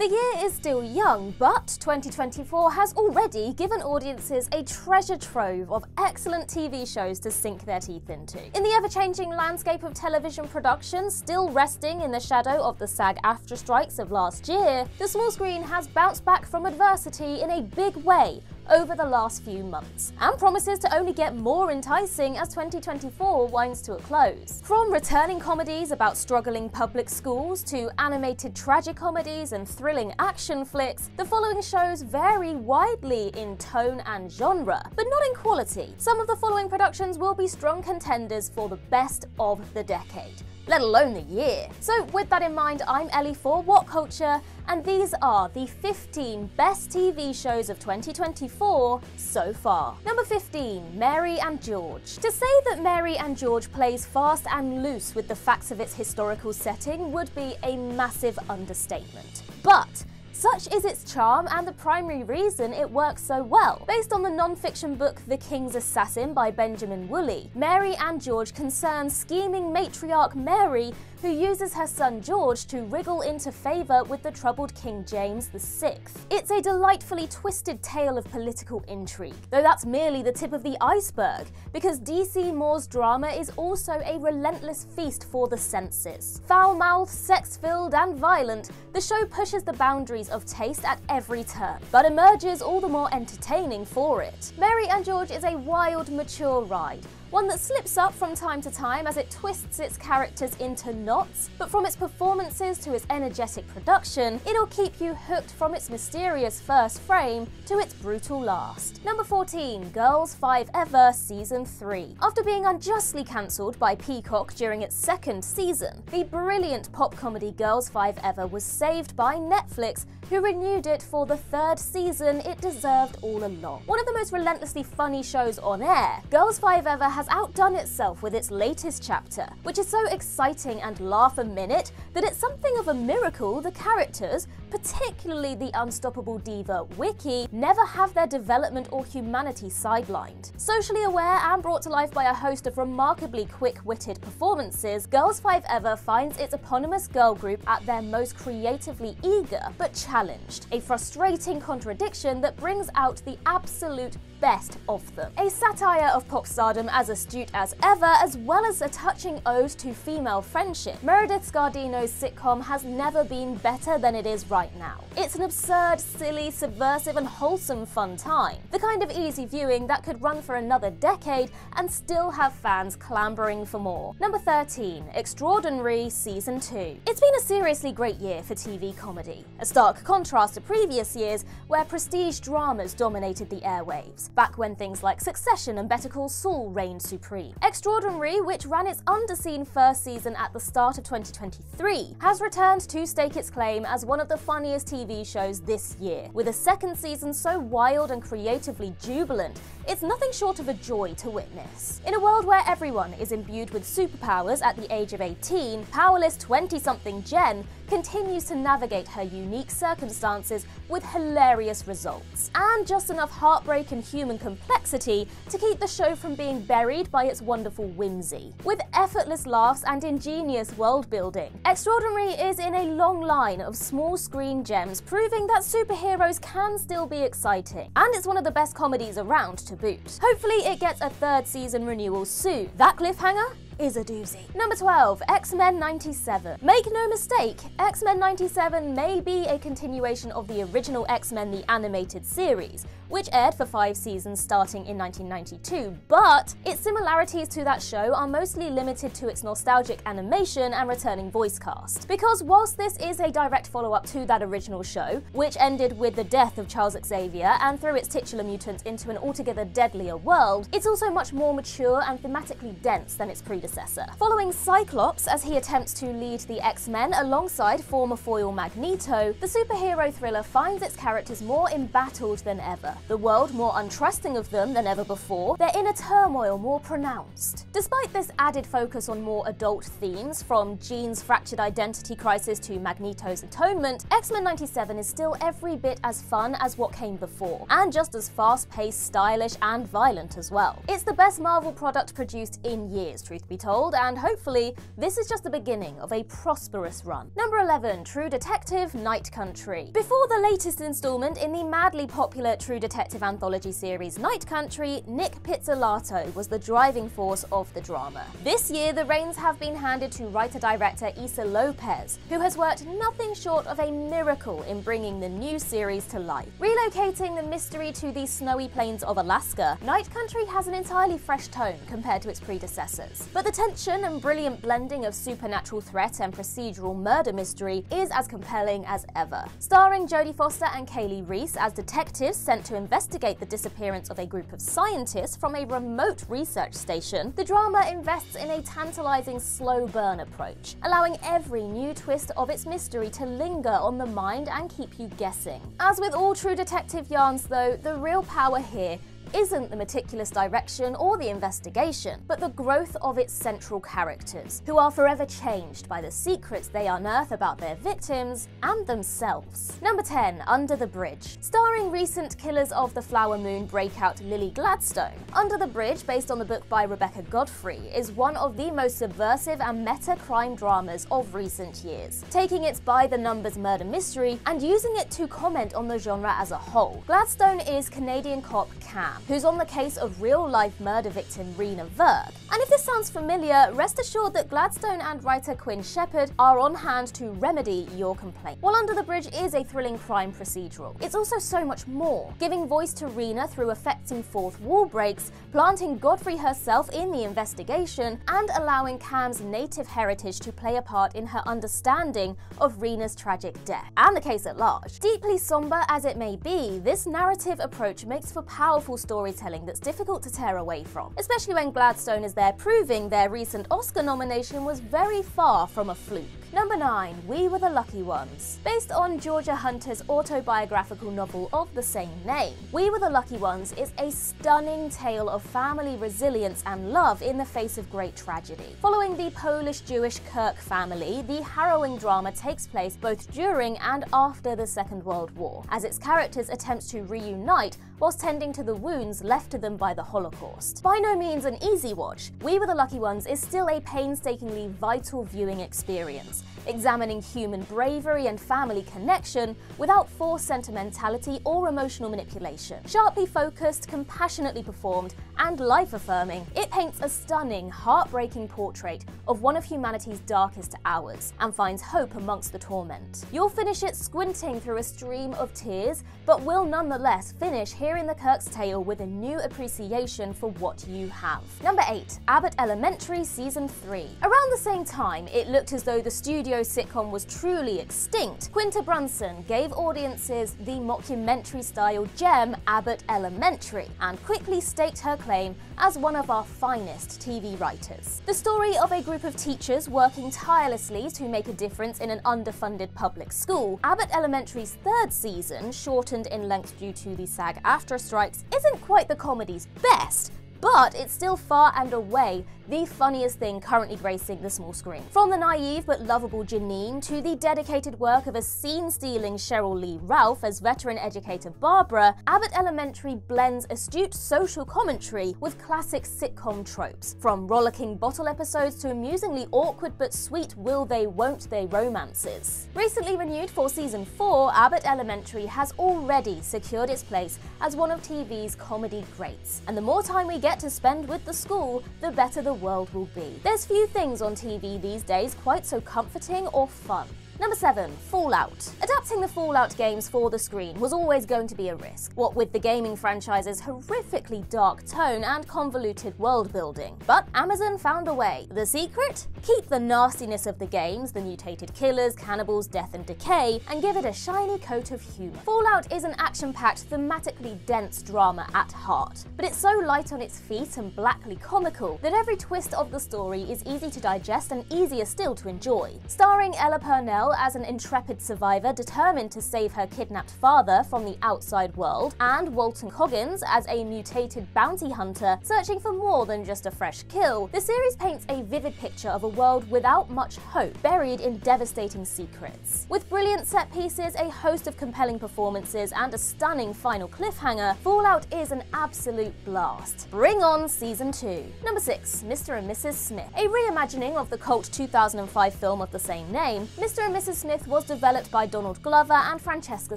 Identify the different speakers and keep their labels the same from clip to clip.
Speaker 1: The year is still young, but 2024 has already given audiences a treasure trove of excellent TV shows to sink their teeth into. In the ever-changing landscape of television production, still resting in the shadow of the SAG-AFTRA strikes of last year, the small screen has bounced back from adversity in a big way over the last few months, and promises to only get more enticing as 2024 winds to a close. From returning comedies about struggling public schools to animated tragicomedies and thrilling action flicks, the following shows vary widely in tone and genre, but not in quality. Some of the following productions will be strong contenders for the best of the decade, let alone the year. So with that in mind, I'm Ellie for What Culture, and these are the 15 best TV shows of 2024 so far. Number 15, Mary and George. To say that Mary and George plays fast and loose with the facts of its historical setting would be a massive understatement. But such is its charm and the primary reason it works so well. Based on the non-fiction book The King's Assassin by Benjamin Woolley, Mary and George concerns scheming matriarch Mary, who uses her son George to wriggle into favour with the troubled King James VI. It's a delightfully twisted tale of political intrigue, though that's merely the tip of the iceberg, because DC Moore's drama is also a relentless feast for the senses. Foul-mouthed, sex-filled and violent, the show pushes the boundaries of taste at every turn, but emerges all the more entertaining for it. Mary and George is a wild, mature ride, one that slips up from time to time as it twists its characters into knots, but from its performances to its energetic production, it'll keep you hooked from its mysterious first frame to its brutal last. Number 14, Girls 5 Ever Season 3. After being unjustly cancelled by Peacock during its second season, the brilliant pop comedy Girls 5 Ever was saved by Netflix, who renewed it for the third season it deserved all along. One of the most relentlessly funny shows on air, Girls 5 Ever has outdone itself with its latest chapter, which is so exciting and laugh-a-minute that it's something of a miracle the characters, particularly the unstoppable diva Wiki, never have their development or humanity sidelined. Socially aware and brought to life by a host of remarkably quick-witted performances, Girls 5 Ever finds its eponymous girl group at their most creatively eager but challenged, a frustrating contradiction that brings out the absolute best of them. A satire of pop stardom as astute as ever, as well as a touching ode to female friendship, Meredith Scardino's sitcom has never been better than it is right now. It's an absurd, silly, subversive and wholesome fun time, the kind of easy viewing that could run for another decade and still have fans clambering for more. Number 13, Extraordinary Season 2. It's been a seriously great year for TV comedy, a stark contrast to previous years where prestige dramas dominated the airwaves, back when things like Succession and Better Call Saul reigned supreme. Extraordinary, which ran its underseen first season at the start of 2023, has returned to stake its claim as one of the funniest TV shows this year, with a second season so wild and creatively jubilant, it's nothing short of a joy to witness. In a world where everyone is imbued with superpowers at the age of 18, powerless 20-something Jen continues to navigate her unique circumstances with hilarious results, and just enough heartbreak and human complexity to keep the show from being buried by its wonderful whimsy. With effortless laughs and ingenious world building, Extraordinary is in a long line of small screen gems proving that superheroes can still be exciting, and it's one of the best comedies around to boot. Hopefully it gets a third season renewal soon. That cliffhanger is a doozy. Number 12, X-Men 97. Make no mistake, X-Men 97 may be a continuation of the original X-Men the animated series, which aired for 5 seasons starting in 1992, but its similarities to that show are mostly limited to its nostalgic animation and returning voice cast. Because whilst this is a direct follow-up to that original show, which ended with the death of Charles Xavier and threw its titular mutant into an altogether deadlier world, it's also much more mature and thematically dense than its predecessor. Following Cyclops as he attempts to lead the X-Men alongside former foil Magneto, the superhero thriller finds its characters more embattled than ever, the world more untrusting of them than ever before, their inner turmoil more pronounced. Despite this added focus on more adult themes, from Jean's fractured identity crisis to Magneto's atonement, X-Men 97 is still every bit as fun as what came before, and just as fast-paced, stylish and violent as well. It's the best Marvel product produced in years, truth be told, and hopefully this is just the beginning of a prosperous run. Number 11, True Detective Night Country. Before the latest installment in the madly popular True Detective anthology series Night Country, Nick Pizzolatto was the driving force of the drama. This year, the reins have been handed to writer-director Issa Lopez, who has worked nothing short of a miracle in bringing the new series to life. Relocating the mystery to the snowy plains of Alaska, Night Country has an entirely fresh tone compared to its predecessors. But the tension and brilliant blending of supernatural threat and procedural murder mystery is as compelling as ever. Starring Jodie Foster and Kaylee Reese as detectives sent to investigate the disappearance of a group of scientists from a remote research station, the drama invests in a tantalizing slow burn approach, allowing every new twist of its mystery to linger on the mind and keep you guessing. As with all True Detective yarns though, the real power here isn't the meticulous direction or the investigation, but the growth of its central characters, who are forever changed by the secrets they unearth about their victims and themselves. Number 10, Under the Bridge. Starring recent Killers of the Flower Moon breakout Lily Gladstone, Under the Bridge, based on the book by Rebecca Godfrey, is one of the most subversive and meta crime dramas of recent years, taking its by-the-numbers murder mystery and using it to comment on the genre as a whole. Gladstone is Canadian cop Cam, who's on the case of real-life murder victim Rena Verg. And if this sounds familiar, rest assured that Gladstone and writer Quinn Shepherd are on hand to remedy your complaint. While Under the Bridge is a thrilling crime procedural, it's also so much more, giving voice to Rena through affecting fourth wall breaks, planting Godfrey herself in the investigation, and allowing Cam's native heritage to play a part in her understanding of Rena's tragic death, and the case at large. Deeply somber as it may be, this narrative approach makes for powerful storytelling that's difficult to tear away from, especially when Gladstone is there proving their recent Oscar nomination was very far from a fluke. Number 9, We Were the Lucky Ones. Based on Georgia Hunter's autobiographical novel of the same name, We Were the Lucky Ones is a stunning tale of family resilience and love in the face of great tragedy. Following the Polish-Jewish Kirk family, the harrowing drama takes place both during and after the Second World War, as its characters attempt to reunite whilst tending to the wounds left to them by the Holocaust. By no means an easy watch, We Were the Lucky Ones is still a painstakingly vital viewing experience, examining human bravery and family connection without forced sentimentality or emotional manipulation. Sharply focused, compassionately performed, and life-affirming, it paints a stunning, heartbreaking portrait of one of humanity's darkest hours and finds hope amongst the torment. You'll finish it squinting through a stream of tears, but will nonetheless finish hearing the Kirk's tale with a new appreciation for what you have. Number 8, Abbott Elementary Season 3. Around the same time it looked as though the studio sitcom was truly extinct, Quinta Brunson gave audiences the mockumentary-style gem Abbott Elementary and quickly staked her claim as one of our finest TV writers. The story of a group of teachers working tirelessly to make a difference in an underfunded public school, Abbott Elementary's third season, shortened in length due to the SAG-AFTRA strikes, isn't quite the comedy's best, but it's still far and away the funniest thing currently gracing the small screen. From the naive but lovable Janine to the dedicated work of a scene-stealing Cheryl Lee Ralph as veteran educator Barbara, Abbott Elementary blends astute social commentary with classic sitcom tropes, from rollicking bottle episodes to amusingly awkward but sweet will they won't they romances. Recently renewed for Season 4, Abbott Elementary has already secured its place as one of TV's comedy greats, and the more time we get to spend with the school, the better the world will be. There's few things on TV these days quite so comforting or fun. Number 7, Fallout. Adapting the Fallout games for the screen was always going to be a risk, what with the gaming franchise's horrifically dark tone and convoluted world building. But Amazon found a way. The secret? Keep the nastiness of the games, the mutated killers, cannibals, death and decay, and give it a shiny coat of humour. Fallout is an action-packed, thematically dense drama at heart, but it's so light on its feet and blackly comical that every twist of the story is easy to digest and easier still to enjoy. Starring Ella Purnell Belle as an intrepid survivor determined to save her kidnapped father from the outside world, and Walton Goggins as a mutated bounty hunter searching for more than just a fresh kill, the series paints a vivid picture of a world without much hope, buried in devastating secrets. With brilliant set pieces, a host of compelling performances, and a stunning final cliffhanger, Fallout is an absolute blast. Bring on Season 2. Number 6. Mr. and Mrs. Smith. A reimagining of the cult 2005 film of the same name, Mr. and Mrs. Smith was developed by Donald Glover and Francesca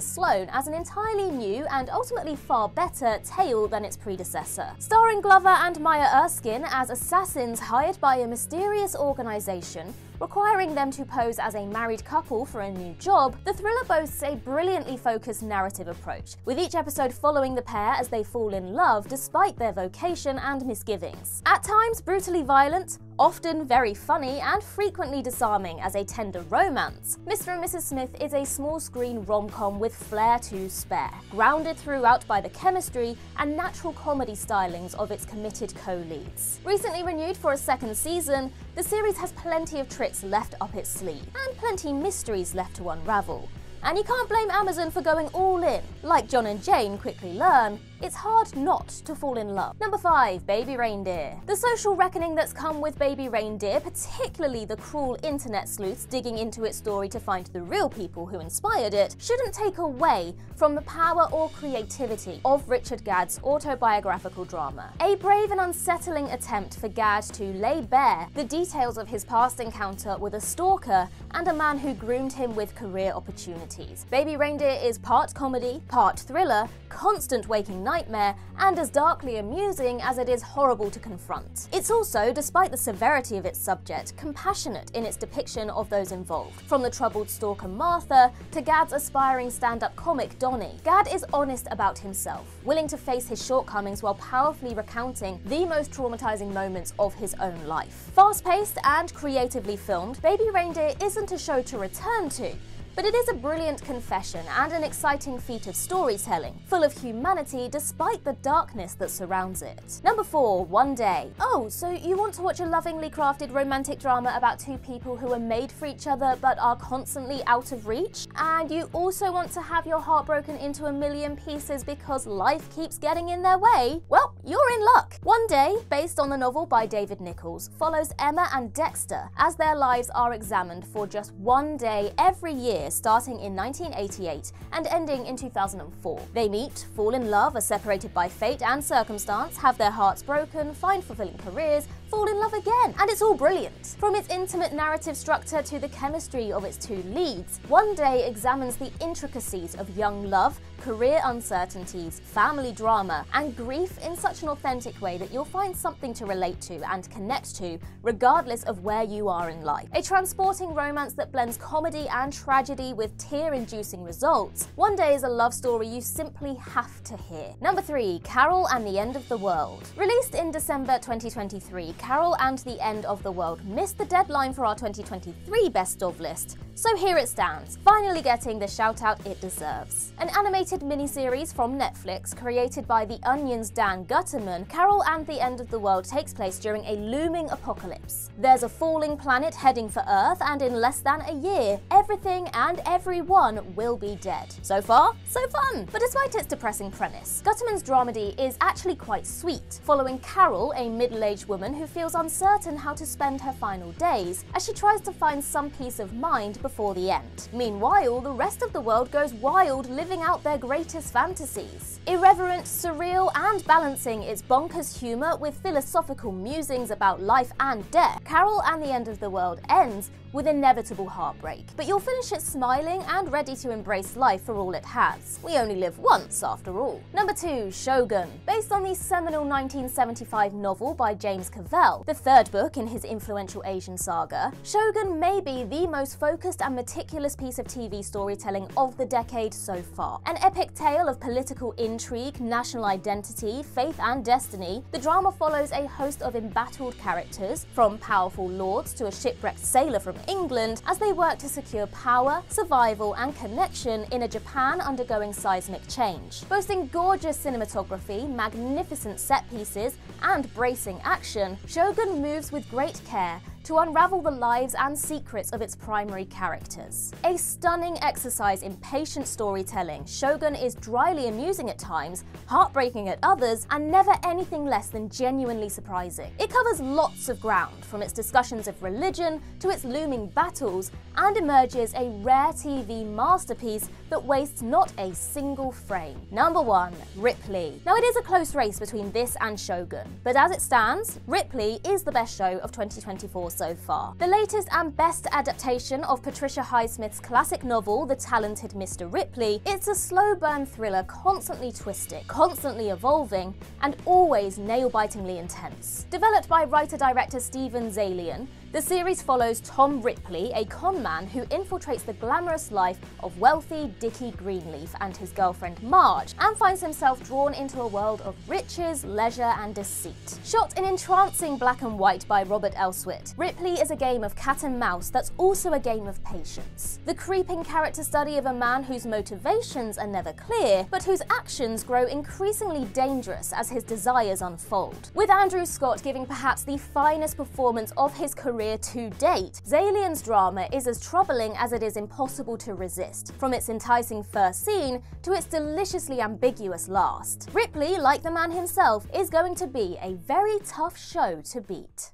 Speaker 1: Sloan as an entirely new and ultimately far better tale than its predecessor. Starring Glover and Maya Erskine as assassins hired by a mysterious organization, requiring them to pose as a married couple for a new job, the thriller boasts a brilliantly focused narrative approach, with each episode following the pair as they fall in love despite their vocation and misgivings. At times brutally violent, often very funny, and frequently disarming as a tender romance, Mr. and Mrs. Smith is a small-screen rom-com with flair to spare, grounded throughout by the chemistry and natural comedy stylings of its committed co-leads. Recently renewed for a second season, the series has plenty of tricks left up its sleeve, and plenty mysteries left to unravel. And you can't blame Amazon for going all in. Like John and Jane quickly learn, it's hard not to fall in love. Number 5. Baby Reindeer. The social reckoning that's come with Baby Reindeer, particularly the cruel internet sleuths digging into its story to find the real people who inspired it, shouldn't take away from the power or creativity of Richard Gadd's autobiographical drama. A brave and unsettling attempt for Gadd to lay bare the details of his past encounter with a stalker and a man who groomed him with career opportunities. Baby Reindeer is part comedy, part thriller, constant waking nightmare, and as darkly amusing as it is horrible to confront. It's also, despite the severity of its subject, compassionate in its depiction of those involved, from the troubled stalker Martha to Gadd's aspiring stand-up comic Donnie. Gadd is honest about himself, willing to face his shortcomings while powerfully recounting the most traumatizing moments of his own life. Fast-paced and creatively filmed, Baby Reindeer isn't a show to return to, but it is a brilliant confession and an exciting feat of storytelling, full of humanity despite the darkness that surrounds it. Number 4. One Day. Oh, so you want to watch a lovingly crafted romantic drama about two people who are made for each other but are constantly out of reach? And you also want to have your heart broken into a million pieces because life keeps getting in their way? Well, you're in luck. One Day, based on the novel by David Nichols, follows Emma and Dexter as their lives are examined for just one day every year, starting in 1988 and ending in 2004. They meet, fall in love, are separated by fate and circumstance, have their hearts broken, find fulfilling careers, fall in love again, and it's all brilliant. From its intimate narrative structure to the chemistry of its two leads, One Day examines the intricacies of young love, career uncertainties, family drama, and grief in such an authentic way that you'll find something to relate to and connect to, regardless of where you are in life. A transporting romance that blends comedy and tragedy with tear-inducing results, One Day is a love story you simply have to hear. Number 3. Carol and the End of the World. Released in December 2023, Carol and the End of the World missed the deadline for our 2023 Best Of list, so here it stands, finally getting the shout-out it deserves. An animated miniseries from Netflix created by The Onion's Dan Gutterman, Carol and the End of the World takes place during a looming apocalypse. There's a falling planet heading for Earth, and in less than a year, everything and everyone will be dead. So far, so fun! But despite its depressing premise, Gutterman's dramedy is actually quite sweet, following Carol, a middle-aged woman who feels uncertain how to spend her final days, as she tries to find some peace of mind before the end. Meanwhile, the rest of the world goes wild, living out their greatest fantasies. Irreverent, surreal, and balancing its bonkers humor with philosophical musings about life and death, Carol and the End of the World ends with inevitable heartbreak. But you'll finish it smiling and ready to embrace life for all it has. We only live once, after all. Number 2. Shogun. Based on the seminal 1975 novel by James Cavell, the third book in his influential Asian saga, Shogun may be the most focused and meticulous piece of TV storytelling of the decade so far. An epic tale of political intrigue, national identity, faith and destiny, the drama follows a host of embattled characters, from powerful lords to a shipwrecked sailor from England, as they work to secure power, survival and connection in a Japan undergoing seismic change. Boasting gorgeous cinematography, magnificent set pieces and bracing action, Shogun moves with great care to unravel the lives and secrets of its primary characters. A stunning exercise in patient storytelling, Shogun is dryly amusing at times, heartbreaking at others, and never anything less than genuinely surprising. It covers lots of ground, from its discussions of religion to its looming battles, and emerges a rare TV masterpiece that wastes not a single frame. Number 1. Ripley. Now, it is a close race between this and Shogun, but as it stands, Ripley is the best show of 2024 so far. The latest and best adaptation of Patricia Highsmith's classic novel, The Talented Mr. Ripley, it's a slow burn thriller constantly twisted, constantly evolving, and always nail-bitingly intense. Developed by writer-director Steven Zaillian, the series follows Tom Ripley, a con man who infiltrates the glamorous life of wealthy Dickie Greenleaf and his girlfriend Marge, and finds himself drawn into a world of riches, leisure, and deceit. Shot in entrancing black and white by Robert Elswit, Ripley is a game of cat and mouse that's also a game of patience. The creeping character study of a man whose motivations are never clear, but whose actions grow increasingly dangerous as his desires unfold. With Andrew Scott giving perhaps the finest performance of his career to date, Zaillian's drama is as troubling as it is impossible to resist, from its enticing first scene to its deliciously ambiguous last. Ripley, like the man himself, is going to be a very tough show to beat.